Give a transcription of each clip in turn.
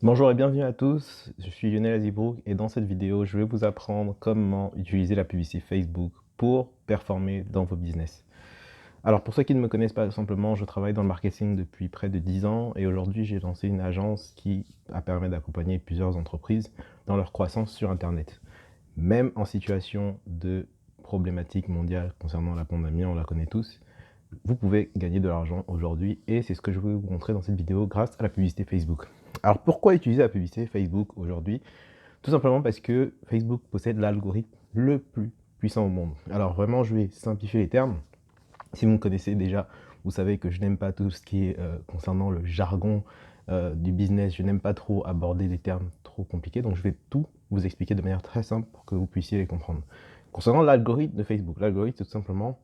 Bonjour et bienvenue à tous, je suis Lionel Azibrook et dans cette vidéo, je vais vous apprendre comment utiliser la publicité Facebook pour performer dans vos business. Alors pour ceux qui ne me connaissent pas, simplement, je travaille dans le marketing depuis près de 10 ans et aujourd'hui j'ai lancé une agence qui a permis d'accompagner plusieurs entreprises dans leur croissance sur Internet. Même en situation de problématique mondiale concernant la pandémie, on la connaît tous, vous pouvez gagner de l'argent aujourd'hui et c'est ce que je vais vous montrer dans cette vidéo grâce à la publicité Facebook. Alors pourquoi utiliser la publicité Facebook aujourd'hui? Tout simplement parce que Facebook possède l'algorithme le plus puissant au monde. Alors vraiment, je vais simplifier les termes. Si vous me connaissez déjà, vous savez que je n'aime pas tout ce qui est concernant le jargon du business. Je n'aime pas trop aborder des termes trop compliqués. Donc je vais tout vous expliquer de manière très simple pour que vous puissiez les comprendre. Concernant l'algorithme de Facebook, l'algorithme c'est tout simplement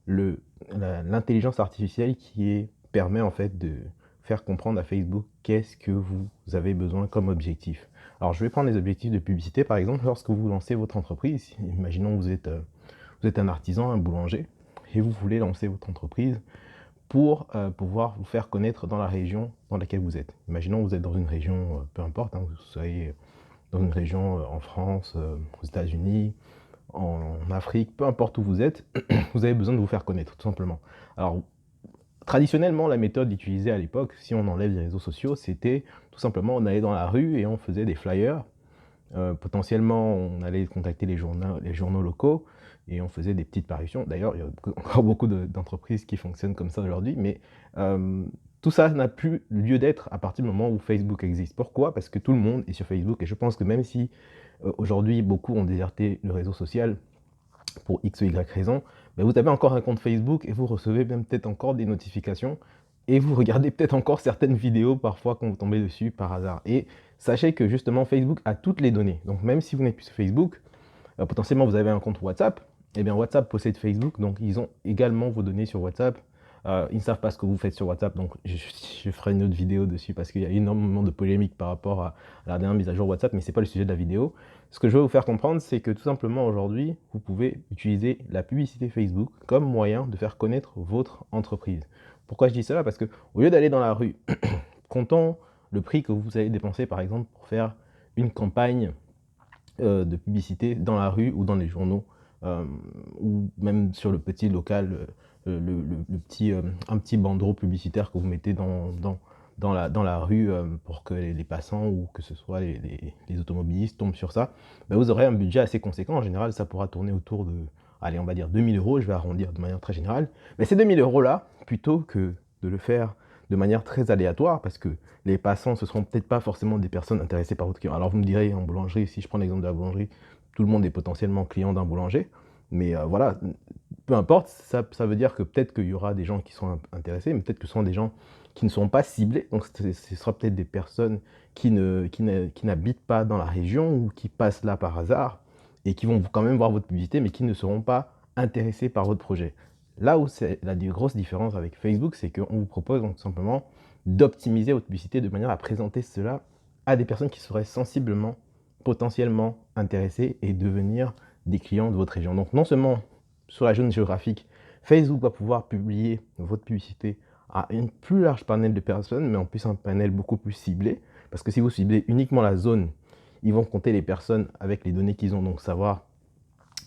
l'intelligence artificielle qui permet en fait de faire comprendre à Facebook qu'est-ce que vous avez besoin comme objectif. Alors je vais prendre les objectifs de publicité par exemple lorsque vous lancez votre entreprise. Imaginons que vous êtes un artisan, un boulanger et vous voulez lancer votre entreprise pour pouvoir vous faire connaître dans la région dans laquelle vous êtes. Imaginons que vous êtes dans une région, peu importe, hein, vous soyez dans une région en France, aux États-Unis, en Afrique, peu importe où vous êtes, vous avez besoin de vous faire connaître, tout simplement. Alors, traditionnellement, la méthode utilisée à l'époque, si on enlève les réseaux sociaux, c'était tout simplement on allait dans la rue et on faisait des flyers. Potentiellement, on allait contacter les journaux locaux et on faisait des petites parutions. D'ailleurs, il y a encore beaucoup d'entreprises qui fonctionnent comme ça aujourd'hui, mais tout ça n'a plus lieu d'être à partir du moment où Facebook existe. Pourquoi? Parce que tout le monde est sur Facebook et je pense que même si aujourd'hui beaucoup ont déserté le réseau social pour X ou Y raison, ben vous avez encore un compte Facebook et vous recevez même peut-être encore des notifications et vous regardez peut-être encore certaines vidéos parfois quand vous tombez dessus par hasard. Et sachez que justement Facebook a toutes les données. Donc même si vous n'êtes plus sur Facebook, potentiellement vous avez un compte WhatsApp, et bien WhatsApp possède Facebook, donc ils ont également vos données sur WhatsApp. Ils ne savent pas ce que vous faites sur WhatsApp, donc je ferai une autre vidéo dessus parce qu'il y a énormément de polémiques par rapport à la dernière mise à jour WhatsApp, mais ce n'est pas le sujet de la vidéo. Ce que je veux vous faire comprendre, c'est que tout simplement aujourd'hui, vous pouvez utiliser la publicité Facebook comme moyen de faire connaître votre entreprise. Pourquoi je dis cela? Parce que au lieu d'aller dans la rue, comptons le prix que vous allez dépenser par exemple pour faire une campagne de publicité dans la rue ou dans les journaux, ou même sur le petit local, un petit bandeau publicitaire que vous mettez dans la rue pour que les passants ou que ce soit les automobilistes tombent sur ça, ben vous aurez un budget assez conséquent. En général, ça pourra tourner autour de, allez, on va dire 2000 euros, je vais arrondir de manière très générale. Mais ces 2000 euros-là, plutôt que de le faire de manière très aléatoire, parce que les passants, ce seront peut-être pas forcément des personnes intéressées par votre client. Alors vous me direz, en boulangerie, si je prends l'exemple de la boulangerie, tout le monde est potentiellement client d'un boulanger, mais voilà, peu importe, ça veut dire que peut-être qu'il y aura des gens qui sont intéressés, mais peut-être que ce sont des gens qui ne sont pas ciblés, donc ce sera peut-être des personnes qui n'habitent pas dans la région ou qui passent là par hasard et qui vont quand même voir votre publicité, mais qui ne seront pas intéressés par votre projet. Là où c'est la grosse différence avec Facebook, c'est qu'on vous propose donc tout simplement d'optimiser votre publicité de manière à présenter cela à des personnes qui seraient sensiblement, potentiellement intéressées et devenir des clients de votre région. Donc non seulement sur la zone géographique, Facebook va pouvoir publier votre publicité à une plus large panel de personnes, mais en plus un panel beaucoup plus ciblé, parce que si vous ciblez uniquement la zone, ils vont compter les personnes avec les données qu'ils ont, donc savoir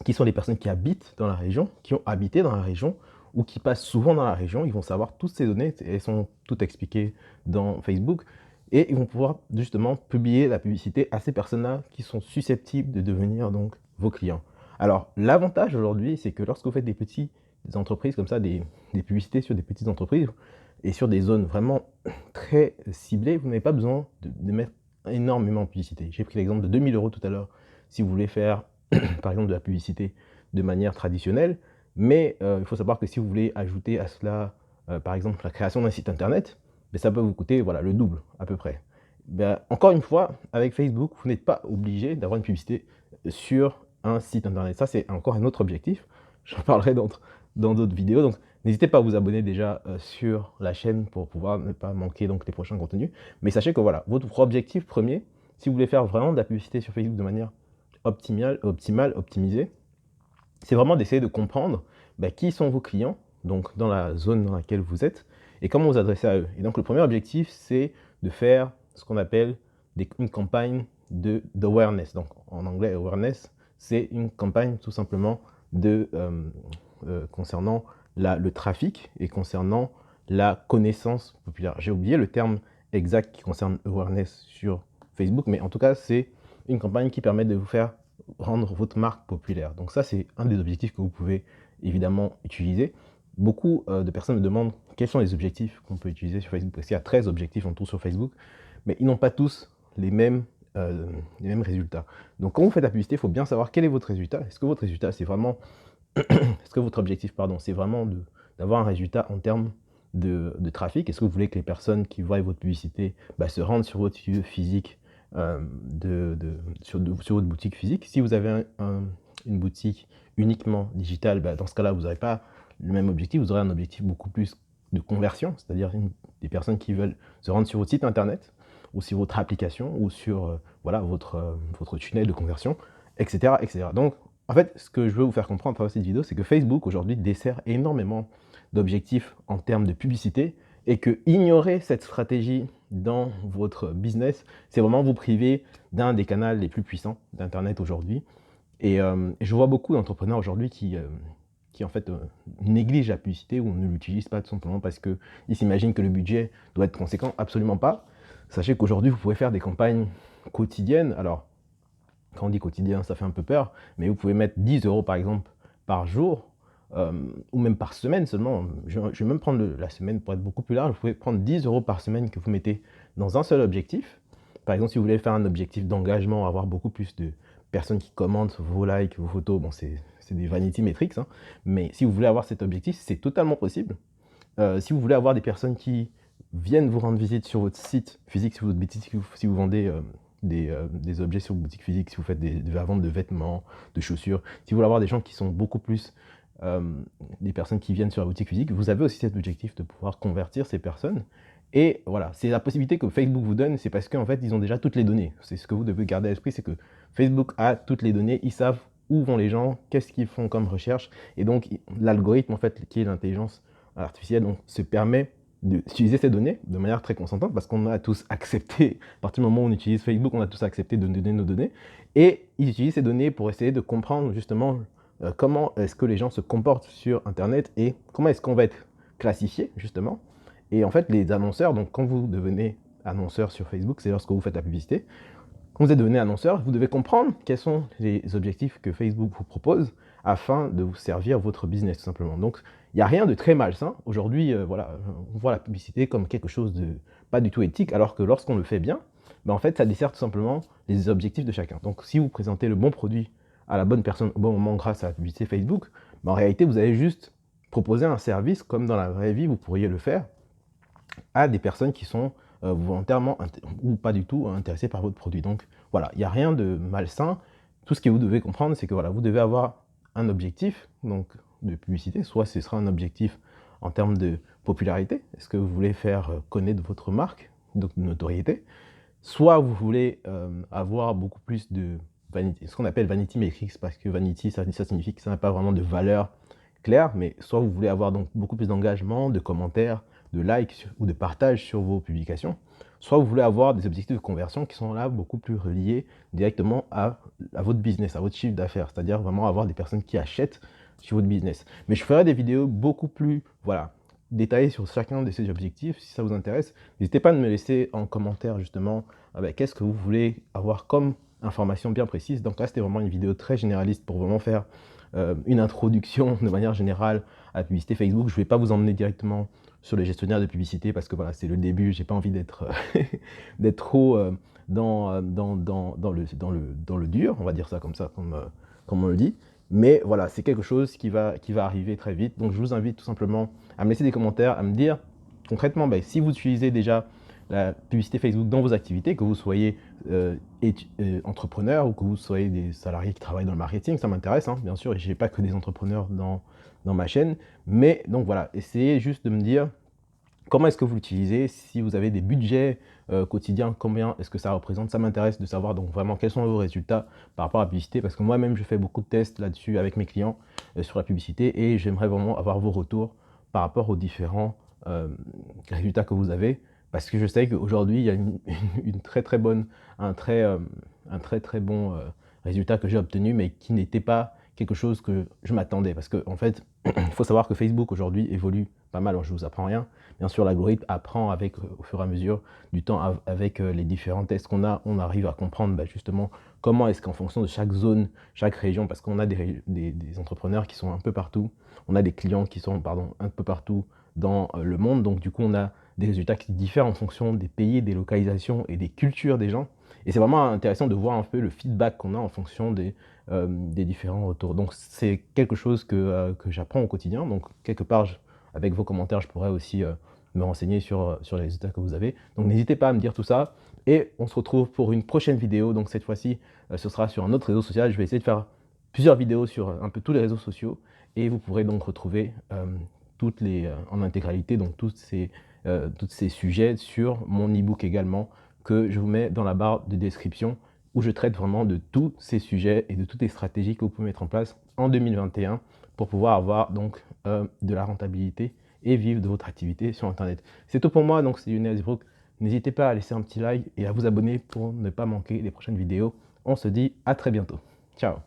qui sont les personnes qui habitent dans la région, qui ont habité dans la région ou qui passent souvent dans la région. Ils vont savoir toutes ces données, elles sont toutes expliquées dans Facebook et ils vont pouvoir justement publier la publicité à ces personnes-là qui sont susceptibles de devenir donc vos clients. Alors l'avantage aujourd'hui, c'est que lorsque vous faites des petites entreprises comme ça, des publicités sur des petites entreprises et sur des zones vraiment très ciblées, vous n'avez pas besoin de mettre énormément de publicité. J'ai pris l'exemple de 2000 euros tout à l'heure. Si vous voulez faire par exemple de la publicité de manière traditionnelle, mais il faut savoir que si vous voulez ajouter à cela, par exemple, la création d'un site internet, ben, ça peut vous coûter voilà, le double à peu près. Ben, encore une fois, avec Facebook, vous n'êtes pas obligé d'avoir une publicité sur un site internet. Ça, c'est encore un autre objectif. J'en parlerai dans d'autres vidéos. Donc, n'hésitez pas à vous abonner déjà sur la chaîne pour pouvoir ne pas manquer donc, les prochains contenus. Mais sachez que voilà, votre objectif premier, si vous voulez faire vraiment de la publicité sur Facebook de manière optimisé, c'est vraiment d'essayer de comprendre qui sont vos clients, donc dans la zone dans laquelle vous êtes, et comment vous adresser à eux. Et donc le premier objectif, c'est de faire ce qu'on appelle une campagne d'awareness. Donc en anglais, awareness, c'est une campagne tout simplement concernant le trafic et concernant la connaissance populaire. J'ai oublié le terme exact qui concerne awareness sur Facebook, mais en tout cas, c'est une campagne qui permet de vous faire rendre votre marque populaire. Donc ça, c'est un des objectifs que vous pouvez évidemment utiliser. Beaucoup de personnes me demandent quels sont les objectifs qu'on peut utiliser sur Facebook, parce qu'il y a 13 objectifs en tout sur Facebook, mais ils n'ont pas tous les mêmes résultats. Donc quand vous faites la publicité, il faut bien savoir quel est votre résultat. Est-ce que votre résultat, c'est vraiment... Est-ce que votre objectif, pardon, c'est vraiment d'avoir un résultat en termes de trafic? Est-ce que vous voulez que les personnes qui voient votre publicité se rendent sur votre lieu physique, sur votre boutique physique? Si vous avez une boutique uniquement digitale, dans ce cas-là, vous n'aurez pas le même objectif, vous aurez un objectif beaucoup plus de conversion, c'est-à-dire des personnes qui veulent se rendre sur votre site internet ou sur votre application ou sur voilà, votre tunnel de conversion, etc., etc. Donc, en fait, ce que je veux vous faire comprendre à travers cette vidéo, c'est que Facebook aujourd'hui dessert énormément d'objectifs en termes de publicité et que ignorer cette stratégie dans votre business, c'est vraiment vous priver d'un des canaux les plus puissants d'Internet aujourd'hui. Et je vois beaucoup d'entrepreneurs aujourd'hui qui en fait négligent la publicité ou ne l'utilisent pas tout simplement parce qu'ils s'imaginent que le budget doit être conséquent. Absolument pas. Sachez qu'aujourd'hui, vous pouvez faire des campagnes quotidiennes. Alors, quand on dit quotidien, ça fait un peu peur, mais vous pouvez mettre 10 € par exemple par jour, ou même par semaine seulement. Je vais même prendre la semaine pour être beaucoup plus large. Vous pouvez prendre 10 € par semaine que vous mettez dans un seul objectif. Par exemple, si vous voulez faire un objectif d'engagement, avoir beaucoup plus de personnes qui commentent vos likes, vos photos, bon, c'est des vanity metrics, hein, mais si vous voulez avoir cet objectif, c'est totalement possible. Si vous voulez avoir des personnes qui viennent vous rendre visite sur votre site physique, sur votre boutique, si vous vendez des objets sur boutique physique, si vous faites de la vente de vêtements, de chaussures, si vous voulez avoir des gens qui sont beaucoup plus des personnes qui viennent sur la boutique physique, vous avez aussi cet objectif de pouvoir convertir ces personnes. Et voilà, c'est la possibilité que Facebook vous donne, c'est parce qu'en fait, ils ont déjà toutes les données. C'est ce que vous devez garder à l'esprit, c'est que Facebook a toutes les données, ils savent où vont les gens, qu'est-ce qu'ils font comme recherche. Et donc, l'algorithme, en fait, qui est l'intelligence artificielle, donc, se permet d'utiliser ces données de manière très consentante parce qu'on a tous accepté, à partir du moment où on utilise Facebook, on a tous accepté de donner nos données. Et ils utilisent ces données pour essayer de comprendre justement comment est-ce que les gens se comportent sur Internet et comment est-ce qu'on va être classifié justement. Et en fait, les annonceurs, donc quand vous devenez annonceur sur Facebook, c'est lorsque vous faites la publicité. Quand vous êtes devenu annonceur, vous devez comprendre quels sont les objectifs que Facebook vous propose afin de vous servir votre business tout simplement. Donc, il n'y a rien de très malsain. Aujourd'hui, voilà, on voit la publicité comme quelque chose de pas du tout éthique, alors que lorsqu'on le fait bien, en fait, ça dessert tout simplement les objectifs de chacun. Donc, si vous présentez le bon produit à la bonne personne au bon moment grâce à la publicité Facebook, en réalité, vous allez juste proposer un service comme dans la vraie vie, vous pourriez le faire à des personnes qui sont volontairement ou pas du tout intéressées par votre produit. Donc voilà, il n'y a rien de malsain. Tout ce que vous devez comprendre, c'est que voilà, vous devez avoir un objectif donc, de publicité. Soit ce sera un objectif en termes de popularité. Est-ce que vous voulez faire connaître votre marque, donc de notoriété? Soit vous voulez avoir beaucoup plus de vanity, ce qu'on appelle vanity metrics, parce que vanity, ça signifie que ça n'a pas vraiment de valeur claire, mais soit vous voulez avoir donc beaucoup plus d'engagement, de commentaires, de likes ou de partage sur vos publications, soit vous voulez avoir des objectifs de conversion qui sont là beaucoup plus reliés directement à votre business, à votre chiffre d'affaires, c'est-à-dire vraiment avoir des personnes qui achètent sur votre business. Mais je ferai des vidéos beaucoup plus détaillées sur chacun de ces objectifs. Si ça vous intéresse, n'hésitez pas à me laisser en commentaire justement qu'est-ce que vous voulez avoir comme information bien précise. Donc là, c'était vraiment une vidéo très généraliste pour vraiment faire une introduction de manière générale à la publicité Facebook. Je ne vais pas vous emmener directement sur les gestionnaires de publicité parce que voilà, c'est le début, j'ai pas envie d'être d'être trop dans le dur, on va dire ça comme comme on le dit. Mais voilà, c'est quelque chose qui va arriver très vite. Donc je vous invite tout simplement à me laisser des commentaires, à me dire concrètement si vous utilisez déjà la publicité Facebook dans vos activités, que vous soyez entrepreneur ou que vous soyez des salariés qui travaillent dans le marketing, ça m'intéresse, hein, bien sûr, et je n'ai pas que des entrepreneurs dans ma chaîne. Mais donc voilà, essayez juste de me dire comment est-ce que vous l'utilisez, si vous avez des budgets quotidiens, combien est-ce que ça représente. Ça m'intéresse de savoir donc vraiment quels sont vos résultats par rapport à la publicité, parce que moi-même, je fais beaucoup de tests là-dessus avec mes clients sur la publicité et j'aimerais vraiment avoir vos retours par rapport aux différents résultats que vous avez. parce que je sais qu'aujourd'hui, il y a une très très bonne, un très, très bon résultat que j'ai obtenu, mais qui n'était pas quelque chose que je m'attendais. Parce que en fait, il faut savoir que Facebook aujourd'hui évolue pas mal. Alors, je ne vous apprends rien. Bien sûr, l'algorithme apprend avec, au fur et à mesure du temps, avec les différents tests qu'on a, on arrive à comprendre justement comment est-ce qu'en fonction de chaque zone, chaque région, parce qu'on a des entrepreneurs qui sont un peu partout, on a des clients qui sont, pardon, un peu partout dans le monde. Donc du coup, on a des résultats qui diffèrent en fonction des pays, des localisations et des cultures des gens. Et c'est vraiment intéressant de voir un peu le feedback qu'on a en fonction des différents retours. Donc c'est quelque chose que j'apprends au quotidien. Donc quelque part, avec vos commentaires, je pourrais aussi me renseigner sur les résultats que vous avez. Donc n'hésitez pas à me dire tout ça. Et on se retrouve pour une prochaine vidéo. Donc cette fois-ci, ce sera sur un autre réseau social. Je vais essayer de faire plusieurs vidéos sur un peu tous les réseaux sociaux. Et vous pourrez donc retrouver toutes les, en intégralité, donc tous ces sujets sur mon e-book également, que je vous mets dans la barre de description, où je traite vraiment de tous ces sujets et de toutes les stratégies que vous pouvez mettre en place en 2021 pour pouvoir avoir donc de la rentabilité et vivre de votre activité sur Internet. C'est tout pour moi, donc c'est Younes Brook. N'hésitez pas à laisser un petit like et à vous abonner pour ne pas manquer les prochaines vidéos. On se dit à très bientôt. Ciao.